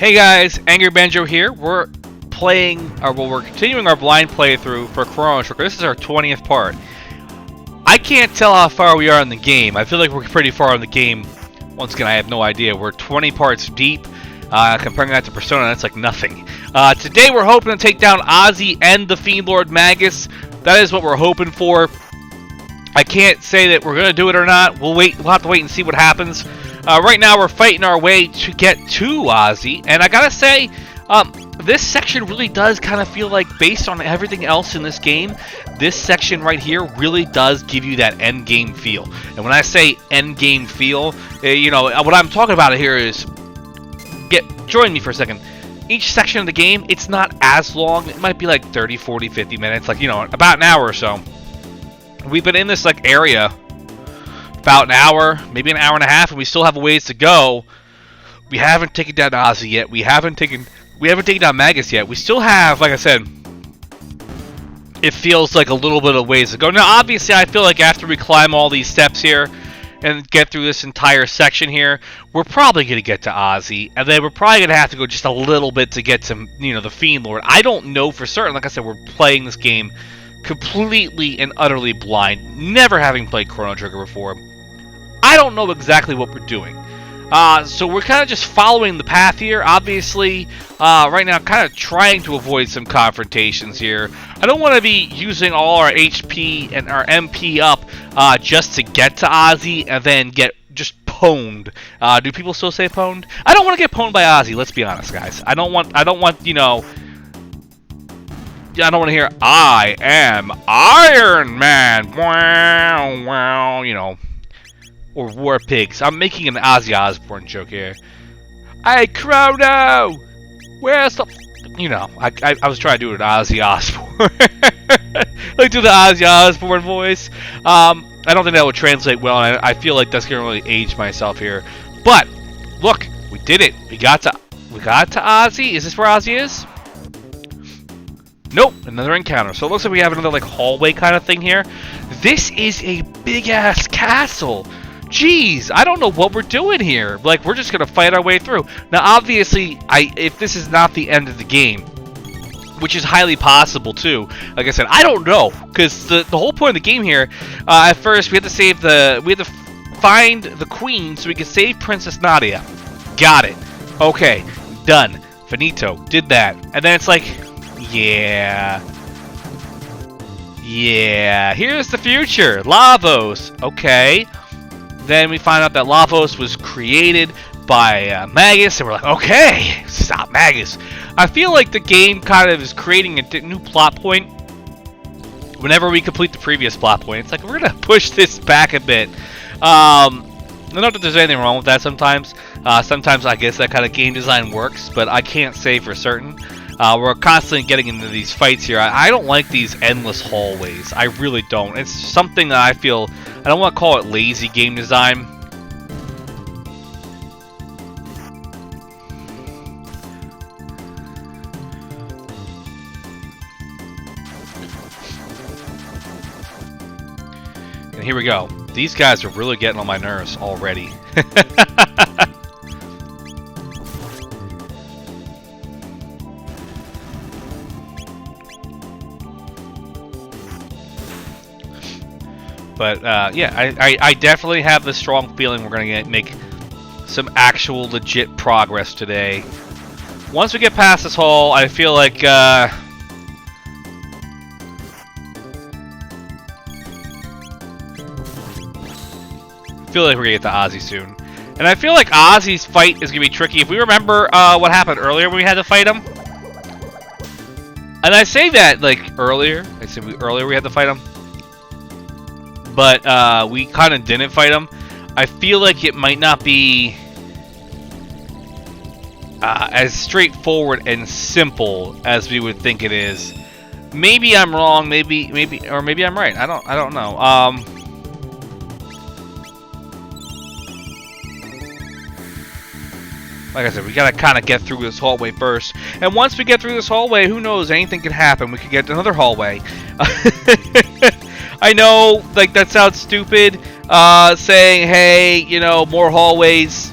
Hey guys, Angry Banjo here. We're continuing our blind playthrough for Chrono Trigger. This is our 20th part. I can't tell how far we are in the game. I feel like we're pretty far in the game. Once again, I have no idea. We're 20 parts deep. Comparing that to Persona, that's like nothing. Today we're hoping to take down Ozzy and the Fiend Lord Magus. That is what we're hoping for. I can't say that we're going to do it or not. We'll have to wait and see what happens. Right now we're fighting our way to get to Ozzy, and I gotta say, this section really does kind of feel like, based on everything else in this game, this section right here really does give you that end game feel. And when I say end game feel, you know, what I'm talking about here is, join me for a second. Each section of the game, it's not as long. It might be like 30, 40, 50 minutes, like, you know, about an hour or so. We've been in this like area about an hour, maybe an hour and a half, and we still have a ways to go. We haven't taken down Ozzy yet. We haven't taken down Magus yet. We still have, like I said, it feels like a little bit of ways to go. Now, obviously, I feel like after we climb all these steps here and get through this entire section here, we're probably going to get to Ozzy, and then we're probably going to have to go just a little bit to get to, you know, the Fiend Lord. I don't know for certain. Like I said, we're playing this game completely and utterly blind, never having played Chrono Trigger before. I don't know exactly what we're doing. So we're kind of just following the path here. Obviously, right now, kind of trying to avoid some confrontations here. I don't want to be using all our HP and our MP up just to get to Ozzy and then get just pwned. Do people still say pwned? I don't want to get pwned by Ozzy. Let's be honest, guys. I don't want. You know. I don't want to hear "I am Iron Man." Wow, wow. You know. Or War Pigs. I'm making an Ozzy Osbourne joke here. Hey, Chrono! Where's the... You know, I was trying to do an Ozzy Osbourne. Like, do the Ozzy Osbourne voice. I don't think that would translate well, and I feel like that's going to really age myself here. But, look, we did it. We got to Ozzy. Is this where Ozzy is? Nope, another encounter. So it looks like we have another, like, hallway kind of thing here. This is a big-ass castle. Jeez, I don't know what we're doing here. Like, we're just gonna fight our way through. Now, obviously, if this is not the end of the game, which is highly possible too. Like I said, I don't know, because the whole point of the game here, at first we had to find the queen so we could save Princess Nadia. Got it. Okay, done. Finito. Did that, and then it's like, yeah. Here's the future. Lavos. Okay. Then we find out that Lavos was created by Magus, and we're like, okay, stop Magus. I feel like the game kind of is creating a new plot point whenever we complete the previous plot point. It's like, we're going to push this back a bit. I don't know if there's anything wrong with that sometimes. Sometimes I guess that kind of game design works, but I can't say for certain. We're constantly getting into these fights here. I don't like these endless hallways. I really don't. It's something that I feel... I don't want to call it lazy game design. And here we go. These guys are really getting on my nerves already. But, yeah, I definitely have the strong feeling we're going to make some actual legit progress today. Once we get past this hall, I feel like, we're going to get to Ozzy soon. And I feel like Ozzy's fight is going to be tricky. If we remember what happened earlier when we had to fight him. And I say that, like, earlier. I said earlier we had to fight him. But we kind of didn't fight him. I feel like it might not be as straightforward and simple as we would think it is. Maybe I'm wrong. Maybe I'm right. I don't know. Like I said, we gotta kind of get through this hallway first. And once we get through this hallway, who knows? Anything could happen. We could get to another hallway. I know, like, that sounds stupid, saying, hey, you know, more hallways.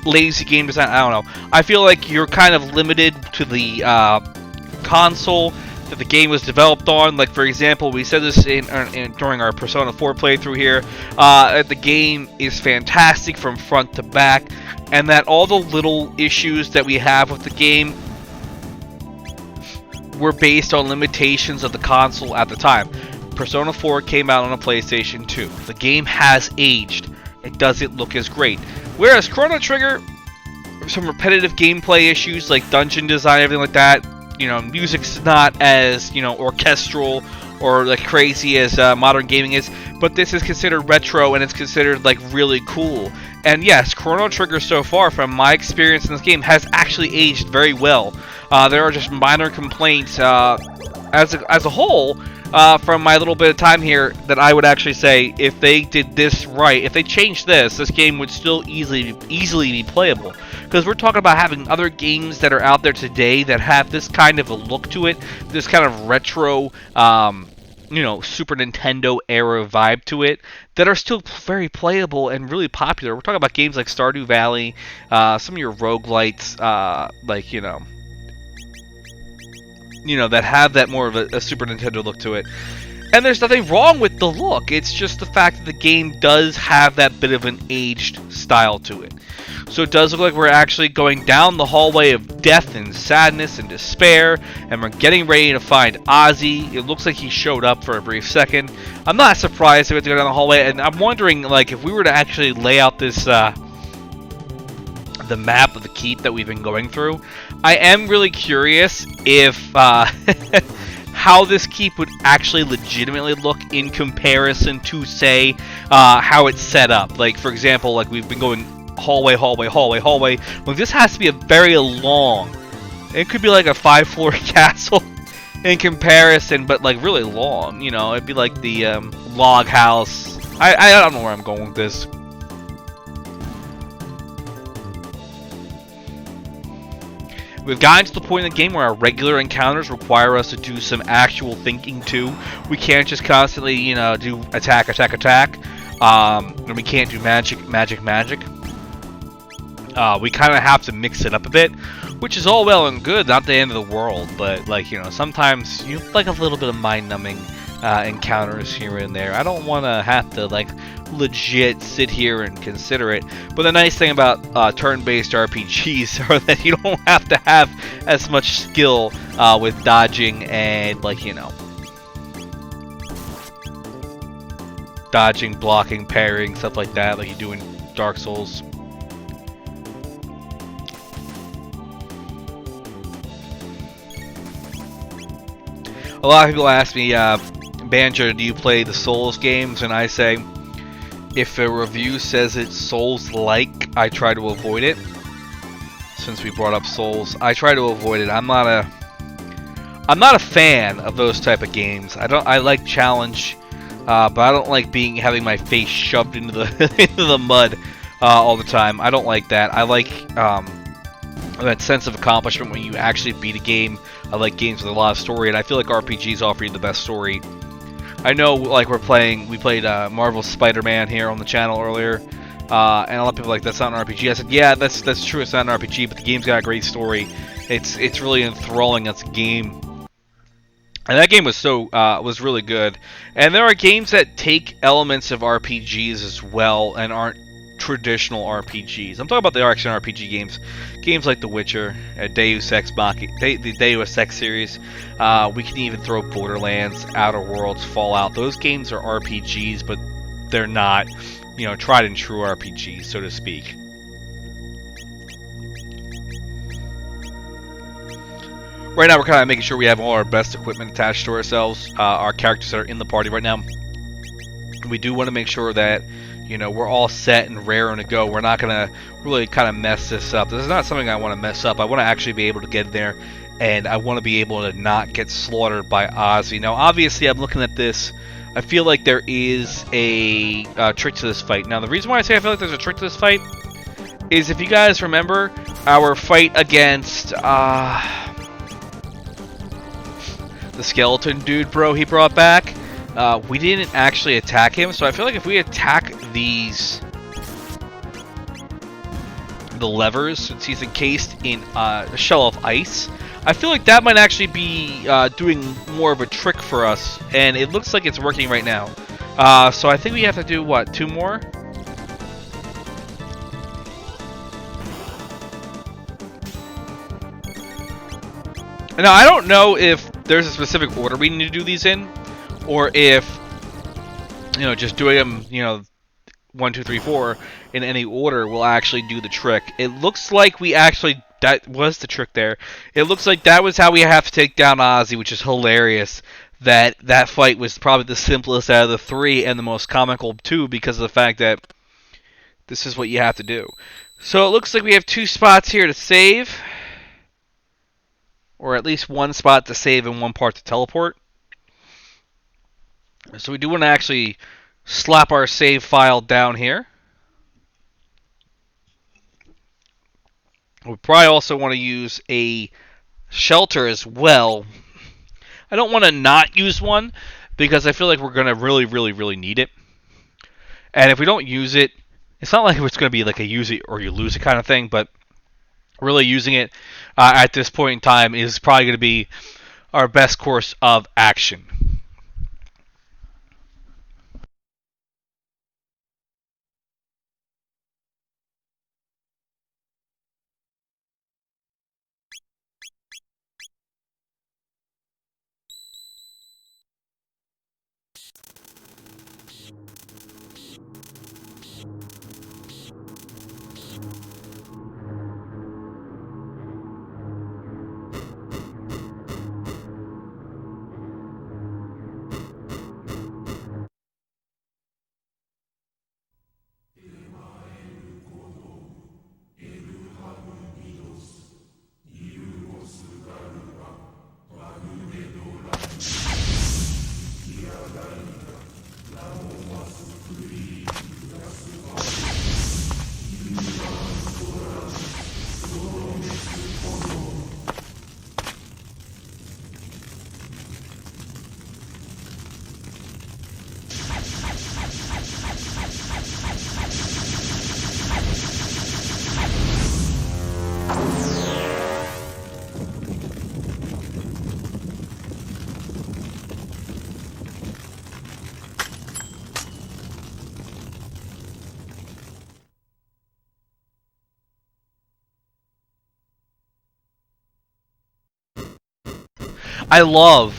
lazy game design. I don't know. I feel like you're kind of limited to the console that the game was developed on. Like, for example, we said this during our Persona 4 playthrough here. The game is fantastic from front to back, and that all the little issues that we have with the game were based on limitations of the console at the time. Persona 4 came out on a PlayStation 2. The game has aged. It doesn't look as great. Whereas Chrono Trigger, some repetitive gameplay issues like dungeon design, everything like that. You know, music's not as, you know, orchestral or like crazy as modern gaming is, but this is considered retro and it's considered like really cool. And yes, Chrono Trigger so far, from my experience in this game, has actually aged very well. There are just minor complaints as a whole from my little bit of time here that I would actually say if they did this right, if they changed this game would still easily be playable. Because we're talking about having other games that are out there today that have this kind of a look to it, this kind of retro, you know, Super Nintendo era vibe to it, that are still very playable and really popular. We're talking about games like Stardew Valley, some of your roguelites, like, you know, that have that more of a Super Nintendo look to it. And there's nothing wrong with the look. It's just the fact that the game does have that bit of an aged style to it. So it does look like we're actually going down the hallway of death and sadness and despair, and we're getting ready to find Ozzy. It looks like he showed up for a brief second. I'm not surprised we have to go down the hallway, and I'm wondering, like, if we were to actually lay out this, the map of the keep that we've been going through, I am really curious if, how this keep would actually legitimately look in comparison to, say, how it's set up. Like, for example, like, we've been going hallway. Well, this has to be a very long, it could be like a 5-floor castle in comparison, but like really long, you know. It'd be like the log house. I don't know where I'm going with this. We've gotten to the point in the game where our regular encounters require us to do some actual thinking too. We can't just constantly, you know, do attack. And we can't do magic. We kind of have to mix it up a bit, which is all well and good, not the end of the world, but, like, you know, sometimes you like a little bit of mind-numbing encounters here and there. I don't want to have to, like, legit sit here and consider it, but the nice thing about turn-based RPGs are that you don't have to have as much skill with dodging and, like, you know, dodging, blocking, parrying, stuff like that, like you do in Dark Souls. A lot of people ask me, Banjo, do you play the Souls games? And I say, if a review says it's Souls-like, I try to avoid it. Since we brought up Souls, I try to avoid it. I'm not a fan of those type of games. I like challenge, but I don't like having my face shoved into the into the mud all the time. I don't like that. I like that sense of accomplishment when you actually beat a game. I like games with a lot of story, and I feel like RPGs offer you the best story. I know, like, we played Marvel's Spider-Man here on the channel earlier, and a lot of people are like, that's not an RPG. I said, yeah, that's true, it's not an RPG, but the game's got a great story. It's really enthralling as a game. And that game was really good. And there are games that take elements of RPGs as well and aren't traditional RPGs. I'm talking about the action RPG games. Games like The Witcher, Deus Ex Machina, the Deus Ex series. We can even throw Borderlands, Outer Worlds, Fallout. Those games are RPGs, but they're not, you know, tried and true RPGs, so to speak. Right now, we're kind of making sure we have all our best equipment attached to ourselves. Our characters that are in the party right now. We do want to make sure that, you know, we're all set and raring to go. We're not going to really kind of mess this up. This is not something I want to mess up. I want to actually be able to get in there, and I want to be able to not get slaughtered by Ozzy. Now, obviously, I'm looking at this. I feel like there is a trick to this fight. Now, the reason why I say I feel like there's a trick to this fight is, if you guys remember our fight against the skeleton dude bro he brought back, we didn't actually attack him, so I feel like if we attack the the levers since he's encased in a shell of ice. I feel like that might actually be doing more of a trick for us, and it looks like it's working right now. So I think we have to do, what, 2 more? Now, I don't know if there's a specific order we need to do these in, or if, just doing them, 1, 2, 3, 4 in any order will actually do the trick. It looks like that was the trick there. It looks like that was how we have to take down Ozzy, which is hilarious. That fight was probably the simplest out of the 3 and the most comical too, because of the fact that this is what you have to do. So it looks like we have 2 spots here to save, or at least 1 spot to save and 1 part to teleport. So we do want to actually slap our save file down here. We probably also want to use a shelter as well. I don't want to not use one because I feel like we're going to really, really, really need it. And if we don't use it, it's not like it's going to be like a use it or you lose it kind of thing, but really using it at this point in time is probably going to be our best course of action.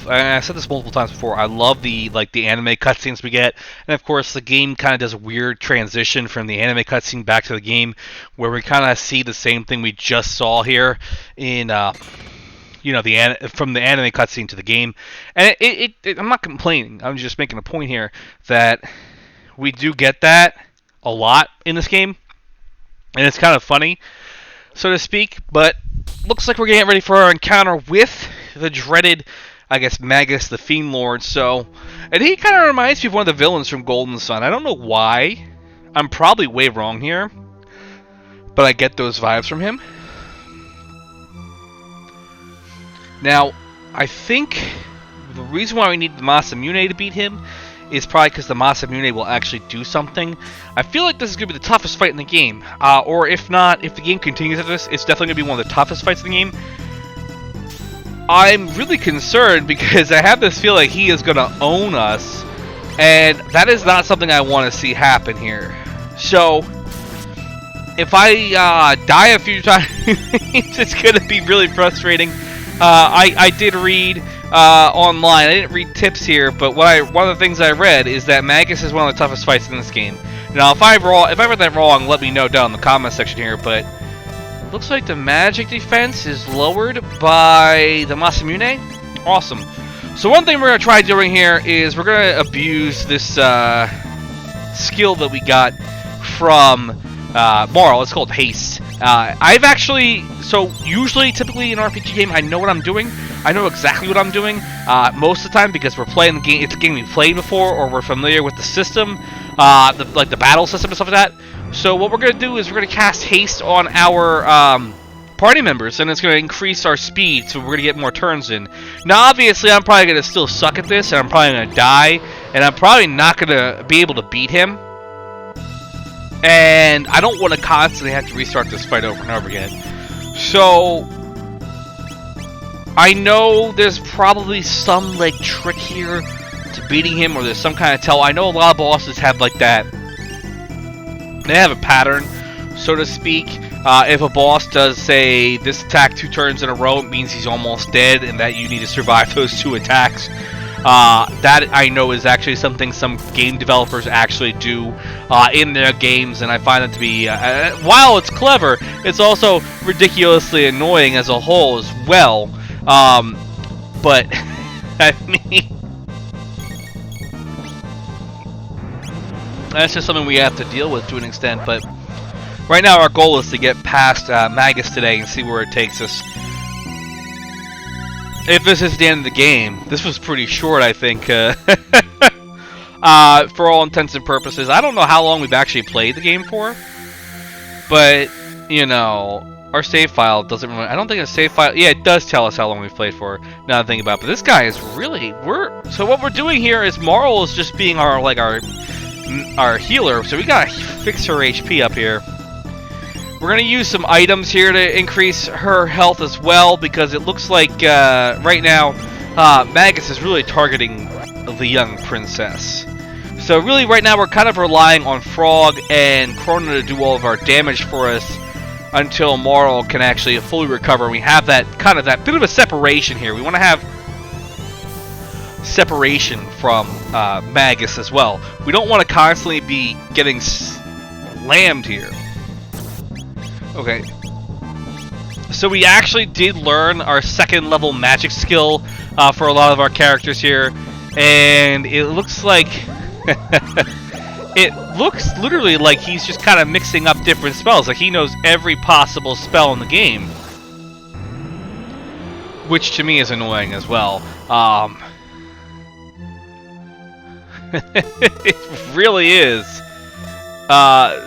I said this multiple times before, I love the anime cutscenes we get, and of course the game kind of does a weird transition from the anime cutscene back to the game, where we kind of see the same thing we just saw here in, from the anime cutscene to the game, and I'm not complaining, I'm just making a point here that we do get that a lot in this game, and it's kind of funny, so to speak, but looks like we're getting ready for our encounter with the dreaded, I guess, Magus, the Fiend Lord. So, and he kind of reminds me of one of the villains from Golden Sun. I don't know why. I'm probably way wrong here, but I get those vibes from him. Now, I think the reason why we need the Masamune to beat him is probably because the Masamune will actually do something. I feel like this is going to be the toughest fight in the game. Or if not, if the game continues at this, it's definitely going to be one of the toughest fights in the game. I'm really concerned because I have this feel like he is going to own us. And that is not something I want to see happen here. So, if I die a few times, it's going to be really frustrating. I did read online. I didn't read tips here, but one of the things I read is that Magus is one of the toughest fights in this game. Now, if I read that wrong, let me know down in the comment section here. But it looks like the magic defense is lowered by the Masamune. Awesome. So one thing we're gonna try doing here is we're gonna abuse this skill that we got from Marl. It's called Haste. I've actually, so usually, typically in an RPG game, I know what I'm doing. I know exactly what I'm doing most of the time because we're playing the game. It's a game we've played before, or we're familiar with the system, like the battle system and stuff like that. So what we're gonna do is we're gonna cast Haste on our party members, and it's gonna increase our speed, so we're gonna get more turns in. Now, obviously, I'm probably gonna still suck at this, and I'm probably gonna die, and I'm probably not gonna be able to beat him. And I don't want to constantly have to restart this fight over and over again. So I know there's probably some like trick here to beating him, or there's some kind of tell. I know a lot of bosses have like that. They have a pattern, so to speak. If a boss does say this attack 2 turns in a row, it means he's almost dead, and that you need to survive those 2 attacks. That I know is actually something some game developers actually do in their games, and I find it to be, while it's clever, it's also ridiculously annoying as a whole as well. But I mean, that's just something we have to deal with to an extent. But right now our goal is to get past Magus today and see where it takes us. If this is the end of the game, this was pretty short, I think, for all intents and purposes. I don't know how long we've actually played the game for, but, you know, our save file doesn't really, I don't think a save file, yeah, it does tell us how long we've played for, now that I think about it, but this guy is really, so what we're doing here is Marl is just being our healer, so we gotta fix her HP up here. We're going to use some items here to increase her health as well, because it looks like right now Magus is really targeting the young princess. So really right now we're kind of relying on Frog and Chrono to do all of our damage for us until Marl can actually fully recover. We have that kind of that bit of a separation here. We want to have separation from Magus as well. We don't want to constantly be getting slammed here. Okay, so we actually did learn our 2nd level magic skill for a lot of our characters here, and it looks like it looks literally like he's just kind of mixing up different spells. Like he knows every possible spell in the game, which to me is annoying as well. It really is.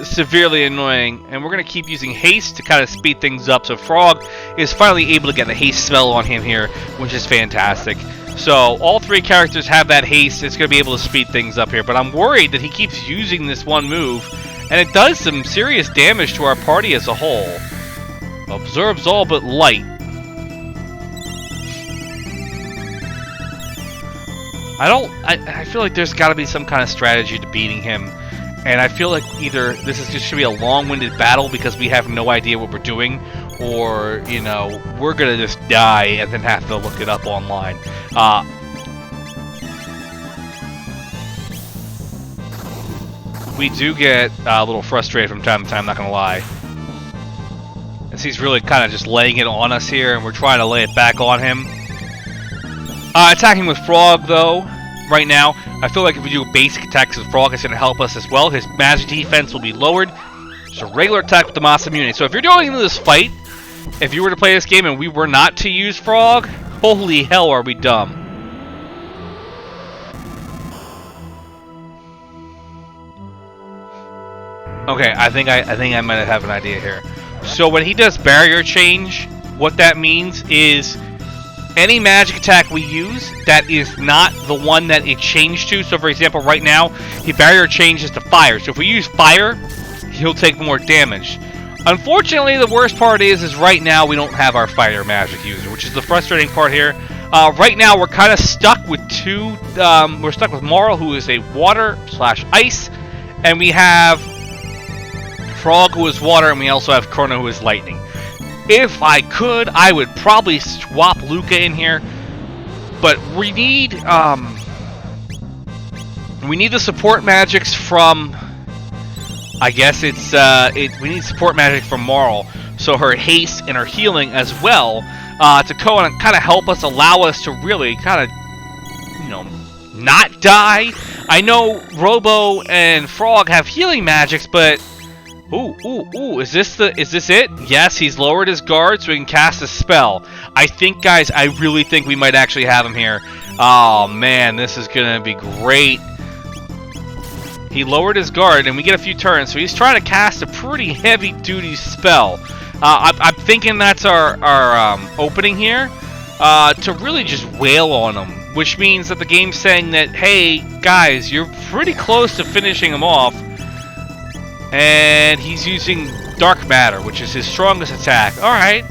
Severely annoying, and we're going to keep using haste to kind of speed things up, so Frog is finally able to get the haste spell on him here, which is fantastic. So all 3 characters have that haste. It's going to be able to speed things up here, but I'm worried that he keeps using this one move, and it does some serious damage to our party as a whole. Absorbs all but light. I feel like there's got to be some kind of strategy to beating him. And I feel like either this is just should be a long-winded battle because we have no idea what we're doing, or, you know, we're gonna just die and then have to look it up online. We do get a little frustrated from time to time, not gonna lie. As he's really kind of just laying it on us here, and we're trying to lay it back on him. Attacking with Frog, though, right now, I feel like if we do basic attacks with Frog, it's going to help us as well. His magic defense will be lowered. Just a regular attack with the Mass Immunity. So if you're going into this fight, if you were to play this game and we were not to use Frog, holy hell are we dumb. Okay, I think I might have an idea here. So when he does barrier change, what that means is any magic attack we use that is not the one that it changed to. So for example, right now, he barrier changes to fire. So if we use fire, he'll take more damage. Unfortunately, the worst part is right now we don't have our fire magic user, which is the frustrating part here. Right now, we're kind of stuck with we're stuck with Marl, who is a water/ice, and we have Frog, who is water, and we also have Chrono, who is lightning. If I could, I would probably swap Luca in here, but we need the support magics from, I guess it's we need support magic from Marl, so her haste and her healing as well, to kind of help us, allow us to really kind of, you know, not die. I know Robo and Frog have healing magics, but ooh, is this it? Yes, he's lowered his guard so he can cast a spell. I think, guys, I really think we might actually have him here. Oh, man, this is going to be great. He lowered his guard, and we get a few turns, so he's trying to cast a pretty heavy-duty spell. I'm thinking that's our opening here, to really just wail on him, which means that the game's saying that, hey, guys, you're pretty close to finishing him off. And he's using Dark Matter, which is his strongest attack. Alright.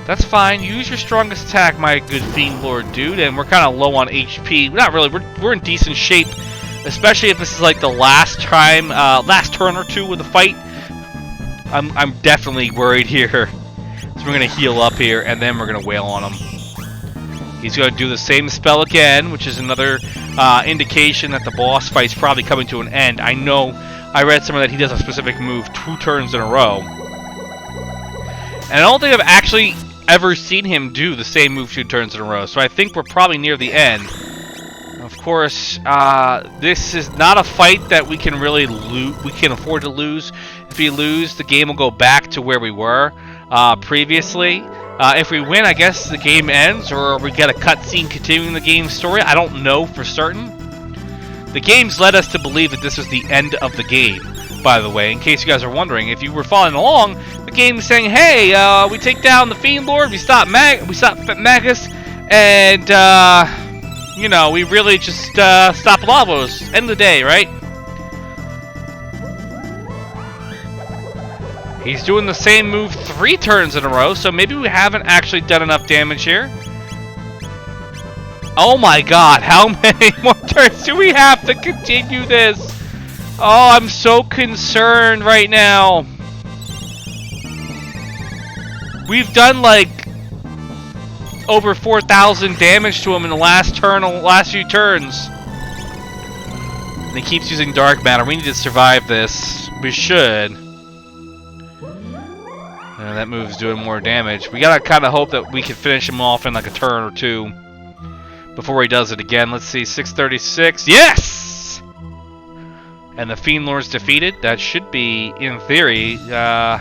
That's fine. Use your strongest attack, my good Fiend Lord dude. And we're kind of low on HP. Not really. We're in decent shape. Especially if this is like the last time, last turn or two of the fight. I'm definitely worried here. So we're going to heal up here, and then we're going to wail on him. He's going to do the same spell again, which is another indication that the boss fight's probably coming to an end. I know I read somewhere that he does a specific move 2 turns in a row. And I don't think I've actually ever seen him do the same move 2 turns in a row, so I think we're probably near the end. Of course, this is not a fight that we can really we can afford to lose. If we lose, the game will go back to where we were previously. If we win, I guess the game ends, or we get a cutscene continuing the game's story. I don't know for certain. The game's led us to believe that this is the end of the game, by the way, in case you guys are wondering. If you were following along, the game is saying, hey, we take down the Fiend Lord, we stop Magus, and, you know, we really just stop Lavos. End of the day, right? He's doing the same move 3 turns in a row, so maybe we haven't actually done enough damage here. Oh my god, how many more turns do we have to continue this? Oh, I'm so concerned right now. We've done like over 4,000 damage to him in the last few turns. And he keeps using Dark Matter. We need to survive this. We should. And that move's doing more damage. We gotta kind of hope that we can finish him off in like a turn or 2 before he does it again. Let's see, 636. Yes! And the Fiend Lord's defeated. That should be, in theory, the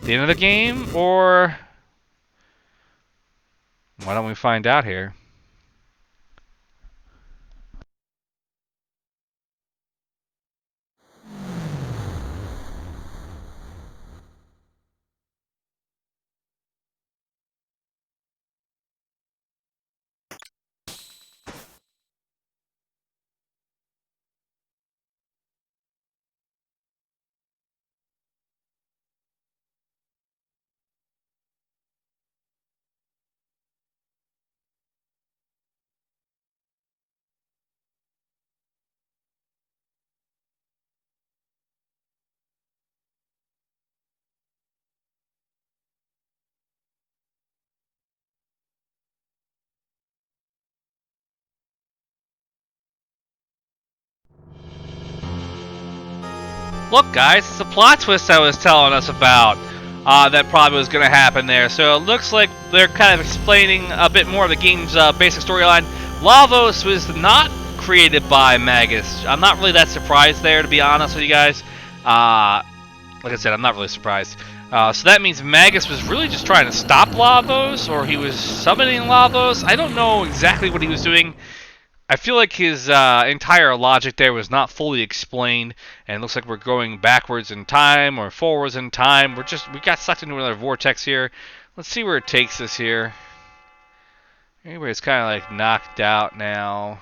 end of the game, or why don't we find out here? Look, guys, it's a plot twist I was telling us about that probably was going to happen there. So it looks like they're kind of explaining a bit more of the game's basic storyline. Lavos was not created by Magus. I'm not really that surprised there, to be honest with you guys. Like I said, I'm not really surprised. So that means Magus was really just trying to stop Lavos, or he was summoning Lavos. I don't know exactly what he was doing. I feel like his entire logic there was not fully explained, and it looks like we're going backwards in time or forwards in time. We got sucked into another vortex here. Let's see where it takes us here. Everybody's kind of like knocked out now.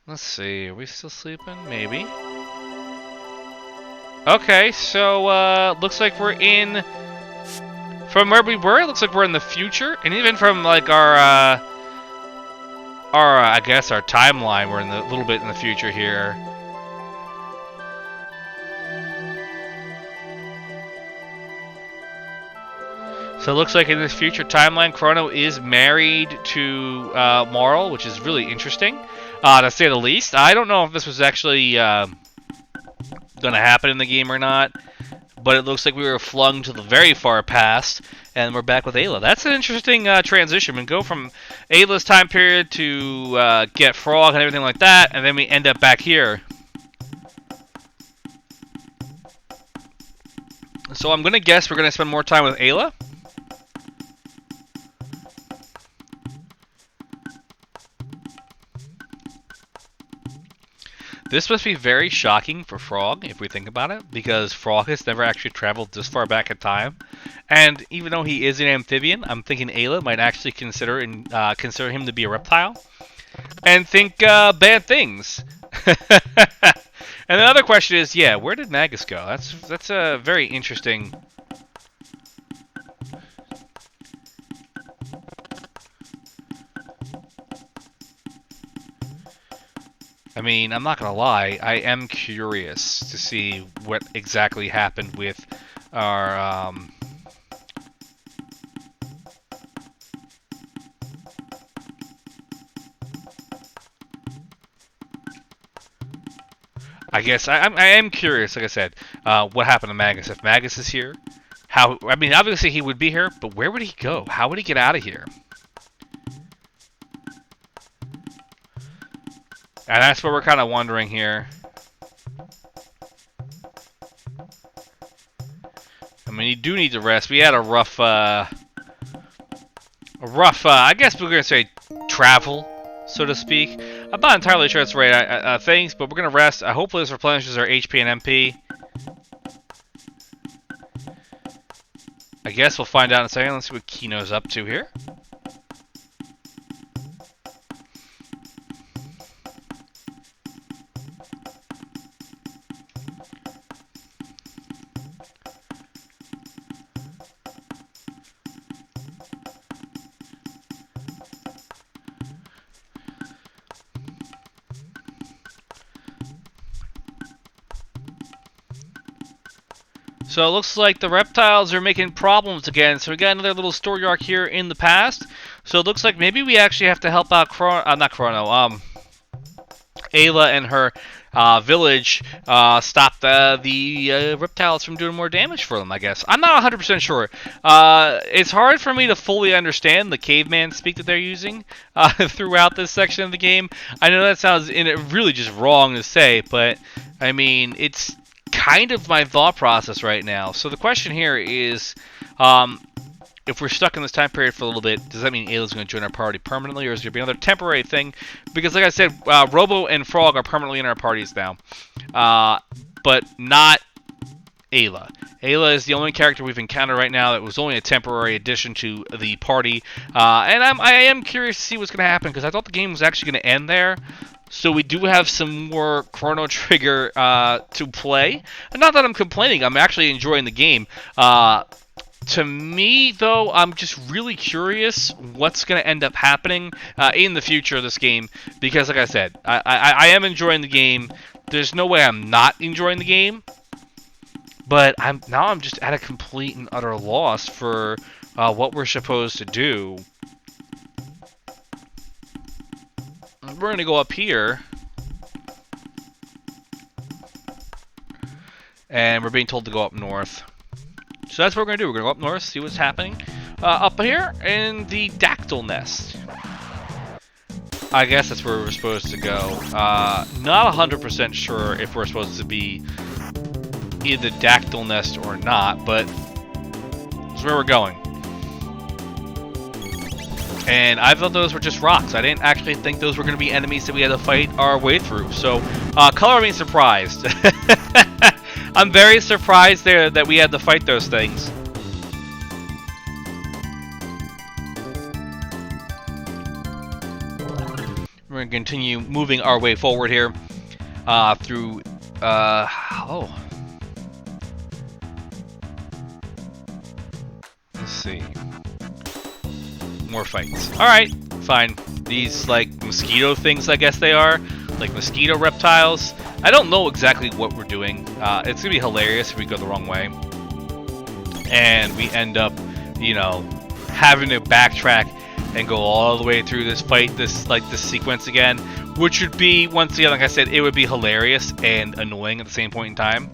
Let's see, are we still sleeping? Maybe. Okay, so looks like we're in. From where we were, it looks like we're in the future, and even from like our I guess our timeline, we're in a little bit in the future here. So it looks like in this future timeline, Chrono is married to Marl, which is really interesting, to say the least. I don't know if this was actually going to happen in the game or not. But it looks like we were flung to the very far past, and we're back with Ayla. That's an interesting transition. We go from Ayla's time period to get Frog and everything like that, and then we end up back here. So I'm going to guess we're going to spend more time with Ayla. This must be very shocking for Frog, if we think about it, because Frog has never actually traveled this far back in time. And even though he is an amphibian, I'm thinking Ayla might actually consider him to be a reptile, and think bad things. And the other question is, yeah, where did Magus go? That's a very interesting. I mean, I'm not gonna lie, I am curious to see what exactly happened with our I guess I am curious, like I said, what happened to Magus. If Magus is here, how? I mean, obviously he would be here, but where would he go? How would he get out of here? And that's what we're kind of wondering here. I mean, you do need to rest. We had a rough, I guess we're gonna say travel, so to speak. I'm not entirely sure it's the right things, but we're gonna rest. Hopefully, this replenishes our HP and MP. I guess we'll find out in a second. Let's see what Kino's up to here. So it looks like the reptiles are making problems again. So we got another little story arc here in the past. So it looks like maybe we actually have to help out not Chrono, Ayla and her village stop the reptiles from doing more damage for them, I guess. I'm not 100% sure. It's hard for me to fully understand the caveman speak that they're using throughout this section of the game. I know that sounds really just wrong to say, but I mean, it's kind of my thought process right now. So the question here is, if we're stuck in this time period for a little bit, does that mean Ayla's going to join our party permanently, or is there going to be another temporary thing? Because like I said, Robo and Frog are permanently in our parties now, but not Ayla. Ayla is the only character we've encountered right now that was only a temporary addition to the party, and I am curious to see what's going to happen, because I thought the game was actually going to end there. So we do have some more Chrono Trigger to play. And not that I'm complaining, I'm actually enjoying the game. To me, though, I'm just really curious what's going to end up happening in the future of this game. Because, like I said, I am enjoying the game. There's no way I'm not enjoying the game. But now I'm just at a complete and utter loss for what we're supposed to do. We're going to go up here. And we're being told to go up north. So that's what we're going to do. We're going to go up north, see what's happening up here in the Dactyl Nest. I guess that's where we're supposed to go. Not 100% sure if we're supposed to be in the Dactyl Nest or not, but that's where we're going. And I thought those were just rocks. I didn't actually think those were going to be enemies that we had to fight our way through. So, color me surprised. I'm very surprised there that we had to fight those things. We're going to continue moving our way forward here through... oh. Let's see. More fights. Alright, fine. These, like, mosquito things, I guess they are. Like, mosquito reptiles. I don't know exactly what we're doing. It's gonna be hilarious if we go the wrong way. And we end up, you know, having to backtrack and go all the way through this fight, this sequence again. Which would be, once again, like I said, it would be hilarious and annoying at the same point in time.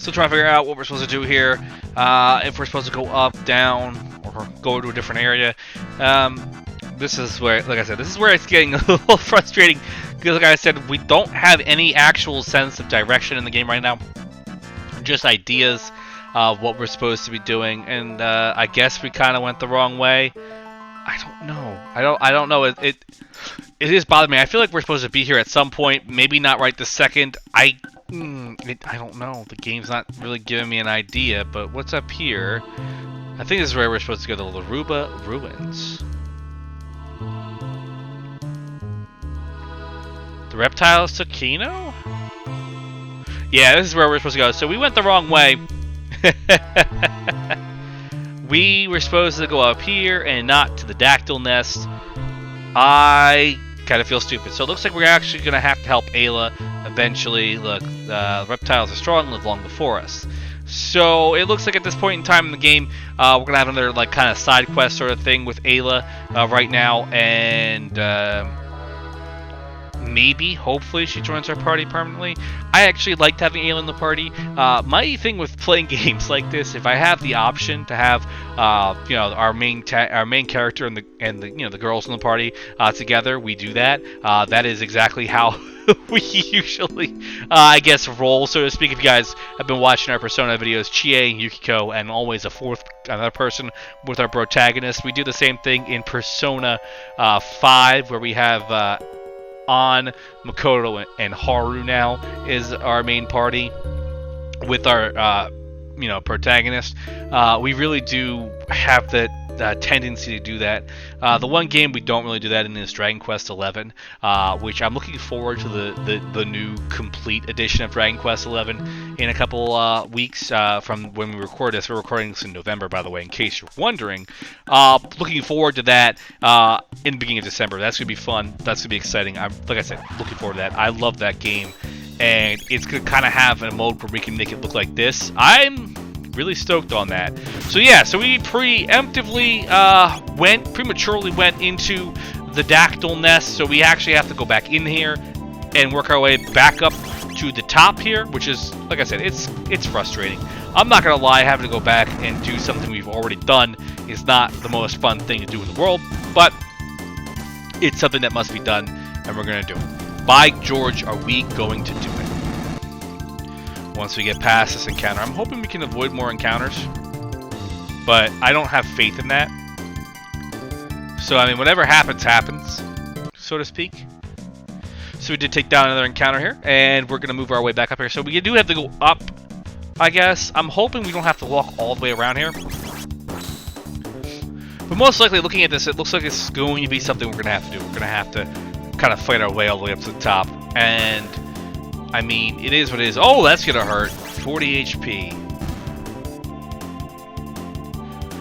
Still trying to figure out what we're supposed to do here. If we're supposed to go up, down, or go to a different area. This is where, like I said, this is where it's getting a little frustrating. Because, like I said, we don't have any actual sense of direction in the game right now. Just ideas of what we're supposed to be doing, and I guess we kind of went the wrong way. I don't know. I don't know. It is bothering me. I feel like we're supposed to be here at some point. Maybe not right this second. I don't know. The game's not really giving me an idea. But what's up here? I think this is where we're supposed to go to the Laruba Ruins. The reptiles to Chrono? Yeah, this is where we're supposed to go. So we went the wrong way. We were supposed to go up here and not to the dactyl nest. I kind of feel stupid. So it looks like we're actually going to have to help Ayla eventually. Look, reptiles are strong, live long before us. So it looks like at this point in time in the game, we're going to have another like kind of side quest sort of thing with Ayla right now. And maybe, hopefully, she joins our party permanently. I actually liked having Ayla in the party. My thing with playing games like this, if I have the option to have, you know, our main character and the you know, the girls in the party together, we do that. That is exactly how we usually, I guess, roll, so to speak. If you guys have been watching our Persona videos, Chie, Yukiko, and always another person with our protagonist, we do the same thing in Persona 5, where we have on Makoto and Haru now is our main party with our you know, protagonist. We really do have the tendency to do that. The one game we don't really do that in is Dragon Quest XI, which I'm looking forward to the new complete edition of Dragon Quest XI in a couple weeks from when we record this. We're recording this in November, by the way, in case you're wondering. Looking forward to that in the beginning of December. That's going to be fun. That's going to be exciting. I'm, like I said, looking forward to that. I love that game, and it's going to kind of have a mode where we can make it look like this. I'm really stoked on that. So yeah, so we prematurely went into the dactyl nest, so we actually have to go back in here and work our way back up to the top here, which is, like I said, it's frustrating. I'm not gonna lie, having to go back and do something we've already done is not the most fun thing to do in the world, but it's something that must be done, and we're gonna do it. By George, are we going to do it? Once we get past this encounter, I'm hoping we can avoid more encounters, but I don't have faith in that. So, I mean, whatever happens, happens, so to speak. So we did take down another encounter here, and we're going to move our way back up here. So we do have to go up, I guess. I'm hoping we don't have to walk all the way around here. But most likely, looking at this, it looks like it's going to be something we're going to have to do. We're going to have to kind of fight our way all the way up to the top, and I mean, it is what it is. Oh, that's gonna hurt. 40 HP.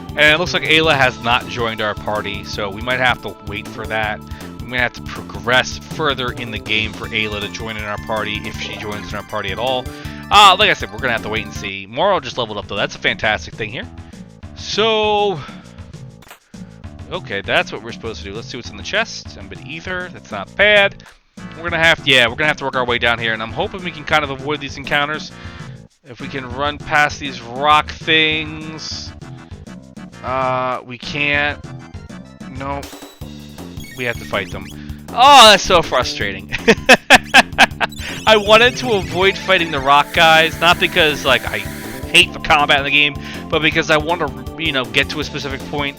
And it looks like Ayla has not joined our party, so we might have to wait for that. We might have to progress further in the game for Ayla to join in our party, if she joins in our party at all. Like I said, we're gonna have to wait and see. Moro just leveled up, though. That's a fantastic thing here. So, okay, that's what we're supposed to do. Let's see what's in the chest. Some bit of ether. That's not bad. We're gonna have to work our way down here, and I'm hoping we can kind of avoid these encounters. If we can run past these rock things, we can't. No, we have to fight them. Oh, that's so frustrating. I wanted to avoid fighting the rock guys, not because like I hate the combat in the game, but because I want to, you know, get to a specific point.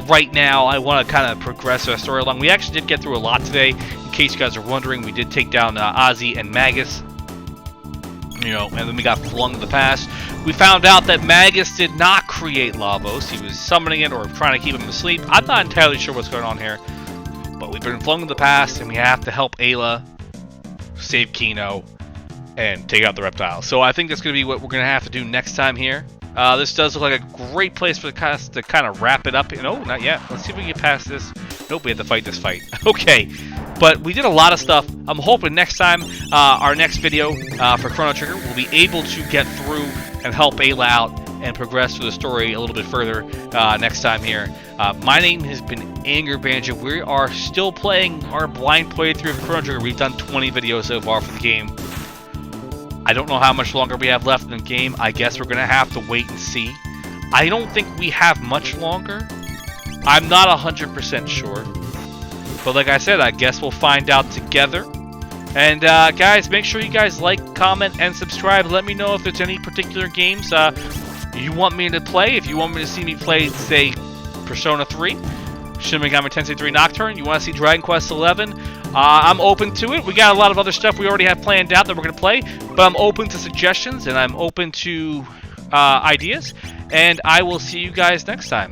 Right now, I want to kind of progress our story along. We actually did get through a lot today. In case you guys are wondering, we did take down Ozzy and Magus. You know, and then we got flung to the past. We found out that Magus did not create Lavos. He was summoning it or trying to keep him asleep. I'm not entirely sure what's going on here. But we've been flung to the past, and we have to help Ayla save Chrono and take out the reptiles. So I think that's going to be what we're going to have to do next time here. This does look like a great place for us to kind of wrap it up. No, not yet. Let's see if we can get past this. Nope, we have to fight this fight. Okay, but we did a lot of stuff. I'm hoping next time, our next video for Chrono Trigger, we'll be able to get through and help Ayla out and progress through the story a little bit further next time here. My name has been Anger Banjo. We are still playing our blind playthrough of Chrono Trigger. We've done 20 videos so far for the game. I don't know how much longer we have left in the game. I guess we're going to have to wait and see. I don't think we have much longer. I'm not 100% sure. But like I said, I guess we'll find out together. And guys, make sure you guys like, comment, and subscribe. Let me know if there's any particular games you want me to play. If you want me to see me play, say, Persona 3, Shin Megami Tensei 3 Nocturne, you want to see Dragon Quest 11, I'm open to it. We got a lot of other stuff we already have planned out that we're going to play, but I'm open to suggestions, and I'm open to ideas, and I will see you guys next time.